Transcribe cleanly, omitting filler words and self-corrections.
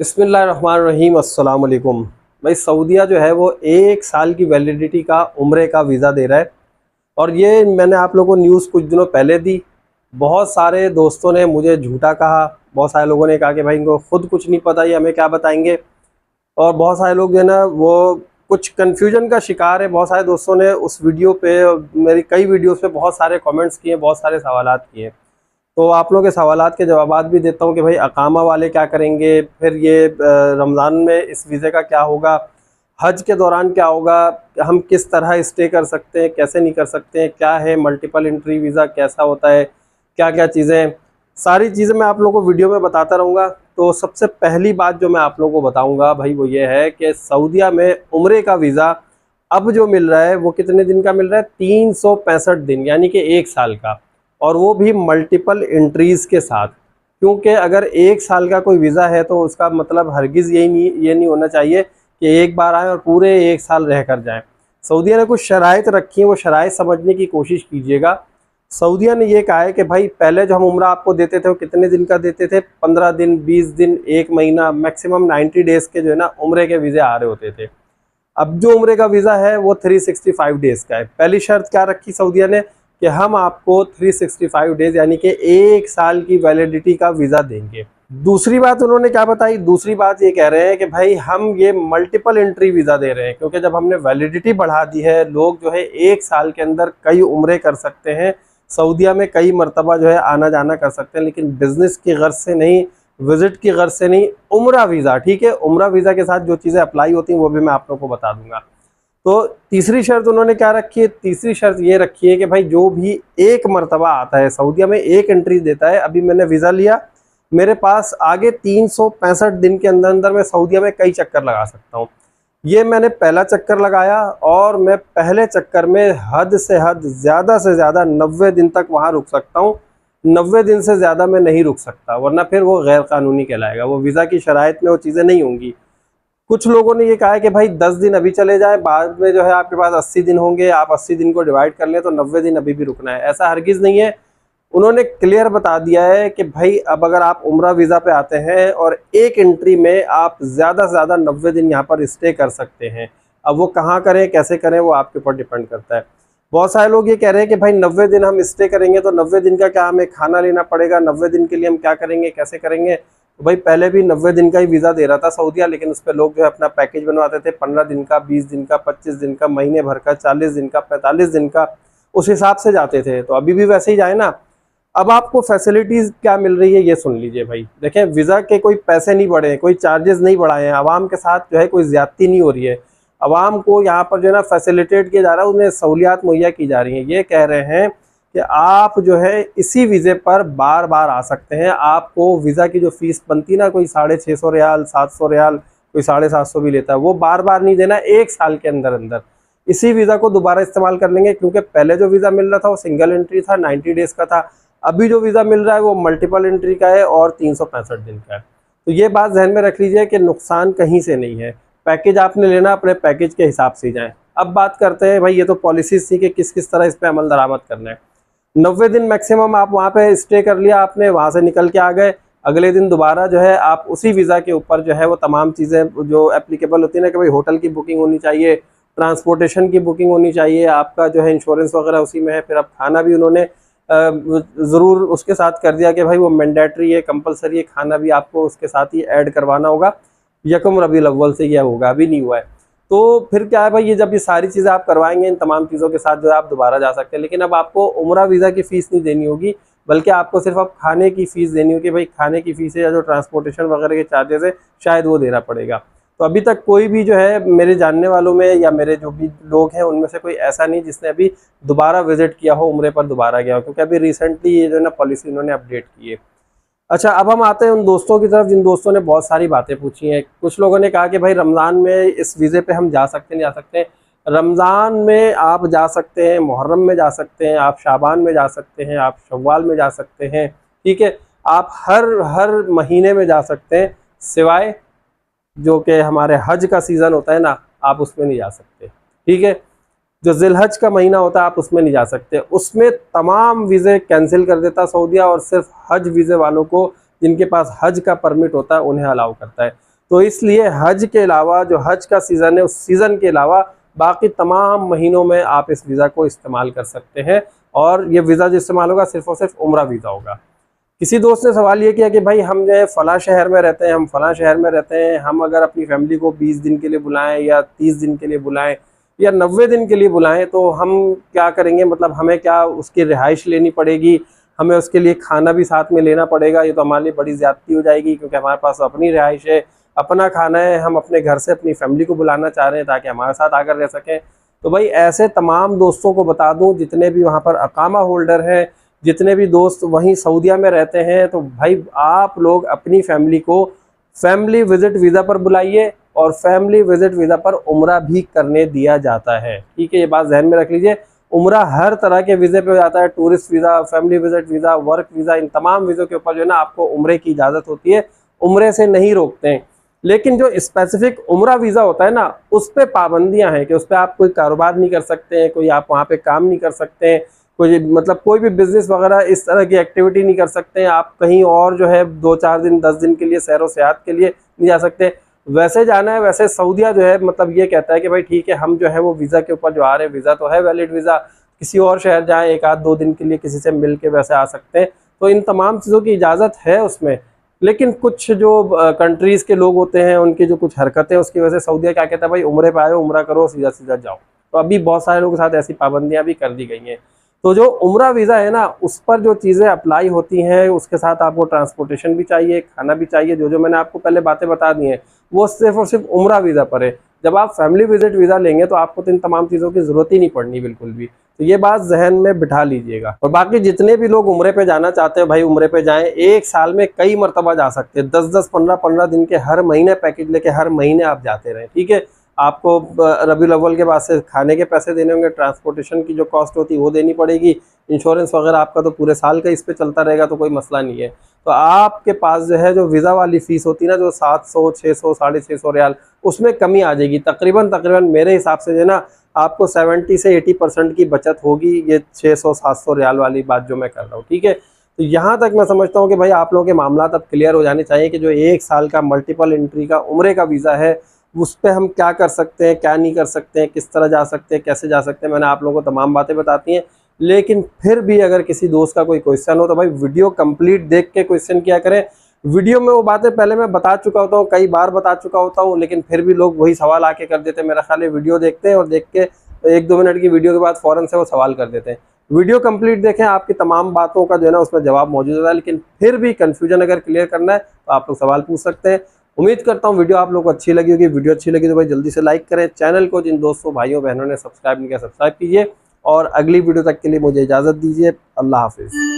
बिस्मिल्लाहिर्रहमानिर्रहीम अस्सलाम वालेकुम। भाई सऊदीया जो है वो 1 साल की वैलिडिटी का उम्रे का वीज़ा दे रहा है। और ये मैंने आप लोगों को न्यूज़ कुछ दिनों पहले दी। बहुत सारे दोस्तों ने मुझे झूठा कहा, बहुत सारे लोगों ने कहा कि भाई इनको खुद कुछ नहीं पता, ये हमें क्या बताएंगे। और बहुत सारे लोग जो है ना वो कुछ कन्फ्यूजन का शिकार है। बहुत सारे दोस्तों ने उस वीडियो पे, मेरी कई वीडियोज़ पे बहुत सारे कमेंट्स किए, बहुत सारे सवालात किए। तो आप लोगों के सवालात के जवाबात भी देता हूँ कि भाई अकामा वाले क्या करेंगे, फिर ये रमज़ान में इस वीज़े का क्या होगा, हज के दौरान क्या होगा, हम किस तरह स्टे कर सकते हैं, कैसे नहीं कर सकते हैं, क्या है मल्टीपल एंट्री वीज़ा, कैसा होता है, क्या क्या चीज़ें, सारी चीज़ें मैं आप लोगों को वीडियो में बताता रहूँगा। तो सबसे पहली बात जो मैं आप लोगों को बताऊँगा भाई वो ये है कि सऊदीया में उम्रे का वीज़ा अब जो मिल रहा है वो कितने दिन का मिल रहा है, 365 दिन, यानी कि 1 साल का। और वो भी मल्टीपल एंट्रीज़ के साथ। क्योंकि अगर 1 साल का कोई वीज़ा है तो उसका मतलब हरगिज़ ये नहीं होना चाहिए कि एक बार आए और पूरे 1 साल रह कर जाएँ। सऊदीया ने कुछ शराइत रखी हैं, वो शराइत समझने की कोशिश कीजिएगा। सऊदीया ने ये कहा है कि भाई पहले जो हम उम्रा आपको देते थे वो कितने दिन का देते थे, 15 दिन, 20 दिन, 1 महीना, मैक्सिमम 90 डेज़ के जो है ना उम्रे के वीज़े आ रहे होते थे। अब जो उम्रे का वीज़ा है वो 365 डेज़ का है। पहली शर्त क्या रखी सऊदीया ने कि हम आपको 365 डेज़ यानी कि 1 साल की वैलिडिटी का वीज़ा देंगे। दूसरी बात उन्होंने क्या बताई, दूसरी बात ये कह रहे हैं कि भाई हम ये मल्टीपल एंट्री वीज़ा दे रहे हैं, क्योंकि जब हमने वैलिडिटी बढ़ा दी है, लोग जो है 1 साल के अंदर कई उम्रे कर सकते हैं, सऊदीया में कई मरतबा जो है आना जाना कर सकते हैं, लेकिन बिज़नेस की गर्ज से नहीं, विजिट की गर्ज से नहीं, उम्रा वीज़ा। ठीक है, उम्रा वीज़ा के साथ जो चीज़ें अप्लाई होती हैं वो भी मैं आप लोगों को बता दूंगा। तो तीसरी शर्त उन्होंने क्या रखी है, तीसरी शर्त ये रखी है कि भाई जो भी एक मरतबा आता है सऊदीया में, एक एंट्री देता है, अभी मैंने वीज़ा लिया, मेरे पास आगे 365 दिन के अंदर अंदर मैं सऊदीया में कई चक्कर लगा सकता हूँ। ये मैंने पहला चक्कर लगाया और मैं पहले चक्कर में हद से हद, ज़्यादा से ज़्यादा 90 दिन तक वहाँ रुक सकता हूँ। 90 दिन से ज़्यादा मैं नहीं रुक सकता, वरना फिर वो गैर कानूनी कहलाएगा, वो वीज़ा की शराइत में वो चीज़ें नहीं होंगी। कुछ लोगों ने ये कहा है कि भाई 10 दिन अभी चले जाएं, बाद में जो है आपके पास 80 दिन होंगे, आप 80 दिन को डिवाइड कर लें तो 90 दिन अभी भी रुकना है। ऐसा हरगिज़ नहीं है। उन्होंने क्लियर बता दिया है कि भाई अब अगर आप उम्रा वीज़ा पे आते हैं और एक एंट्री में आप ज़्यादा से ज़्यादा 90 दिन यहाँ पर स्टे कर सकते हैं। अब वो कहाँ करें, कैसे करें, वो आपके ऊपर डिपेंड करता है। बहुत सारे लोग ये कह रहे हैं कि भाई 90 दिन हम स्टे करेंगे तो 90 दिन का क्या हमें खाना लेना पड़ेगा, 90 दिन के लिए हम क्या करेंगे, कैसे करेंगे। तो भाई पहले भी 90 दिन का ही वीज़ा दे रहा था सऊदीया, लेकिन उस पर लोग जो है अपना पैकेज बनवाते थे, 15 दिन का, 20 दिन का, 25 दिन का, महीने भर का, 40 दिन का, 45 दिन का, उस हिसाब से जाते थे। तो अभी भी वैसे ही जाए ना। अब आपको फैसिलिटीज़ क्या मिल रही है ये सुन लीजिए भाई। देखें, वीज़ा के कोई पैसे नहीं बढ़े हैं, कोई चार्जेस नहीं बढ़ाए हैं, आवाम के साथ जो है कोई ज़्यादती नहीं हो रही है। आवाम को यहाँ पर जो है ना फैसिलिटेट किया जा रहा है, उन्हें सहूलियात मुहैया की जा रही हैं। ये कह रहे हैं कि आप जो है इसी वीज़े पर बार बार आ सकते हैं। आपको वीज़ा की जो फ़ीस बनती है ना, कोई 650 रियाल, 700 रियाल, कोई 750 भी लेता है, वो बार बार नहीं देना, 1 साल के अंदर अंदर इसी वीज़ा को दोबारा इस्तेमाल कर लेंगे। क्योंकि पहले जो वीज़ा मिल रहा था वो सिंगल एंट्री था, 90 डेज़ का था। अभी जो वीज़ा मिल रहा है वो मल्टीपल एंट्री का है और 365 दिन का है। तो ये बात जहन में रख लीजिए कि नुकसान कहीं से नहीं है। पैकेज आपने लेना, अपने पैकेज के हिसाब से जाएँ। अब बात करते हैं भाई, ये तो पॉलिसीज़ थी कि किस किस तरह इस पर अमल दरामद करना है। 90 दिन मैक्सिमम आप वहाँ पे स्टे कर लिया आपने, वहाँ से निकल के आ गए, अगले दिन दोबारा जो है आप उसी वीज़ा के ऊपर जो है वो तमाम चीज़ें जो एप्लीकेबल होती है ना, कि भाई होटल की बुकिंग होनी चाहिए, ट्रांसपोर्टेशन की बुकिंग होनी चाहिए, आपका जो है इंश्योरेंस वगैरह उसी में है। फिर अब खाना भी उन्होंने ज़रूर उसके साथ कर दिया कि भाई वो मैंडेटरी है, कंपलसरी है, खाना भी आपको उसके साथ ही ऐड करवाना होगा। यकम रबीउल अव्वल से यह होगा, अभी नहीं हुआ है। तो फिर क्या है भाई, ये जब ये सारी चीज़ें आप करवाएंगे, इन तमाम चीज़ों के साथ जो है आप दोबारा जा सकते हैं। लेकिन अब आपको उम्रा वीज़ा की फ़ीस नहीं देनी होगी, बल्कि आपको सिर्फ अब खाने की फ़ीस देनी होगी। भाई खाने की फ़ीस है या जो ट्रांसपोर्टेशन वगैरह के चार्जेस है, शायद वो देना पड़ेगा। तो अभी तक कोई भी जो है मेरे जानने वालों में या मेरे जो भी लोग हैं उनमें से कोई ऐसा नहीं जिसने अभी दोबारा विजिट किया हो, उम्रे पर दोबारा गया हो, क्योंकि अभी रिसेंटली ये जो है ना पॉलिसी इन्होंने अपडेट की है। अच्छा, अब हम आते हैं उन दोस्तों की तरफ जिन दोस्तों ने बहुत सारी बातें पूछी हैं। कुछ लोगों ने कहा कि भाई रमज़ान में इस वीज़े पे हम जा सकते नहीं जा सकते। रमज़ान में आप जा सकते हैं, मुहर्रम में जा सकते हैं, आप शाबान में जा सकते हैं, आप शव्वाल में जा सकते हैं। ठीक है, आप हर महीने में जा सकते हैं, सिवाय जो कि हमारे हज का सीज़न होता है ना, आप उसमें नहीं जा सकते। ठीक है, जो ज़िलहज का महीना होता है आप उसमें नहीं जा सकते। उसमें तमाम वीज़े कैंसिल कर देता सऊदीया और सिर्फ हज वीज़े वालों को, जिनके पास हज का परमिट होता है, उन्हें अलाउ करता है। तो इसलिए हज के अलावा जो हज का सीज़न है उस सीज़न के अलावा बाकी तमाम महीनों में आप इस वीज़ा को इस्तेमाल कर सकते हैं। और ये वीज़ा जो इस्तेमाल होगा सिर्फ़ और सिर्फ उम्रा वीज़ा होगा। किसी दोस्त ने सवाल ये किया कि भाई हम जो है फ़लाँ शहर में रहते हैं, हम फ़लाँ शहर में रहते हैं, हम अगर अपनी फैमिली को 20 दिन के लिए बुलाएं या 30 दिन के लिए बुलाएं या 90 दिन के लिए बुलाएं तो हम क्या करेंगे, मतलब हमें क्या उसकी रिहाइश लेनी पड़ेगी, हमें उसके लिए खाना भी साथ में लेना पड़ेगा। ये तो हमारे लिए बड़ी ज़्यादती हो जाएगी, क्योंकि हमारे पास अपनी रिहाइश है, अपना खाना है, हम अपने घर से अपनी फैमिली को बुलाना चाह रहे हैं ताकि हमारे साथ आकर रह सकें। तो भाई ऐसे तमाम दोस्तों को बता दूं, जितने भी वहाँ पर अकामा होल्डर हैं, जितने भी दोस्त वहीं सऊदीया में रहते हैं, तो भाई आप लोग अपनी फैमिली को फैमिली विजिट वीज़ा पर बुलाइए, और फैमिली विजिट वीज़ा पर उम्रा भी करने दिया जाता है। ठीक है, ये बात जहन में रख लीजिए। उम्रा हर तरह के वीज़े पे हो जाता है, tourist visa, family visit visa, work visa, इन तमाम वीज़ों के ऊपर जो है ना आपको उम्रे की इजाज़त होती है, उम्रे से नहीं रोकते हैं। लेकिन जो स्पेसिफिक उम्रा वीज़ा होता है ना, उस पर पाबंदियाँ हैं कि उस पर आप कोई कारोबार नहीं कर सकते हैं, कोई आप वहाँ पे काम नहीं कर सकते हैं, कोई मतलब कोई भी बिज़नेस वगैरह इस तरह की एक्टिविटी नहीं कर सकते हैं। आप कहीं और जो है 2-4 दिन 10 दिन के लिए सैर व सियाहत के लिए नहीं जा सकते। वैसे जाना है, वैसे सऊदीया जो है मतलब ये कहता है कि भाई ठीक है, हम जो है वो वीज़ा के ऊपर जो आ रहे हैं, वीज़ा तो है वैलिड वीज़ा, किसी और शहर जाएँ 1-2 दिन के लिए किसी से मिल के वैसे आ सकते हैं। तो इन तमाम चीज़ों की इजाज़त है उसमें। लेकिन कुछ जो कंट्रीज़ के लोग होते हैं, उनकी जो कुछ हरकतें, उसकी वजह से सऊदीया क्या कहता है, भाई उम्रे पे आए हो, उम्रा करो, सीधा सीधा जाओ। तो अभी बहुत सारे लोगों के साथ ऐसी पाबंदियां भी कर दी गई हैं। तो जो उम्रा वीज़ा है ना, उस पर जो चीज़ें अप्लाई होती हैं, उसके साथ आपको ट्रांसपोर्टेशन भी चाहिए, खाना भी चाहिए, जो मैंने आपको पहले बातें बता दी हैं, वो सिर्फ और सिर्फ उम्रा वीज़ा पर है। जब आप फैमिली विजिट वीज़ा लेंगे तो आपको तो इन तमाम चीज़ों की ज़रूरत ही नहीं पड़नी बिल्कुल भी। तो ये बात जहन में बिठा लीजिएगा। और बाकी जितने भी लोग उम्रे पे जाना चाहते हैं, भाई उम्रे पे जाएं, एक साल में कई मरतबा जा सकते हैं, 10-10, 15-15 दिन के हर महीने पैकेज लेके हर महीने आप जाते रहें। ठीक है, आपको रबीउल अव्वल के बाद से खाने के पैसे देने होंगे, ट्रांसपोर्टेशन की जो कॉस्ट होती है वो देनी पड़ेगी, इंश्योरेंस वगैरह आपका तो पूरे साल का इस पे चलता रहेगा, तो कोई मसला नहीं है। तो आपके पास जो है जो वीज़ा वाली फ़ीस होती है ना, जो 700, 600, 650 रियाल, उसमें कमी आ जाएगी। तकरीबन मेरे हिसाब से जो है ना आपको 70 से 80% की बचत होगी, ये 600-700 रियाल वाली बात जो मैं कर रहा हूँ। ठीक है, तो यहाँ तक मैं समझता हूँ कि भाई आप लोगों के मामला अब क्लियर हो जाने चाहिए कि जो 1 साल का मल्टीपल एंट्री का उम्रे का वीज़ा है, उस पर हम क्या कर सकते हैं, क्या नहीं कर सकते हैं, किस तरह जा सकते हैं, कैसे जा सकते हैं। मैंने आप लोगों को तमाम बातें बताती हैं। लेकिन फिर भी अगर किसी दोस्त का कोई क्वेश्चन हो तो भाई वीडियो कंप्लीट देख के क्वेश्चन किया करें। वीडियो में वो बातें पहले मैं बता चुका होता हूँ, कई बार बता चुका होता हूँ, लेकिन फिर भी लोग वही सवाल आके कर देते हैं। मेरा ख्याल है वीडियो देखते हैं और देख के 1-2 मिनट की वीडियो के बाद फ़ौरन से वो सवाल कर देते हैं। वीडियो कंप्लीट देखें, आपकी तमाम बातों का जो है ना उसमें जवाब मौजूद होता है। लेकिन फिर भी कन्फ्यूजन अगर क्लियर करना है तो आप लोग सवाल पूछ सकते हैं। उम्मीद करता हूँ वीडियो आप लोग को अच्छी लगी होगी। वीडियो अच्छी लगी तो भाई जल्दी से लाइक करें। चैनल को जिन दोस्तों भाइयों बहनों ने सब्सक्राइब नहीं किया, सब्सक्राइब कीजिए। और अगली वीडियो तक के लिए मुझे इजाज़त दीजिए। अल्लाह हाफिज़।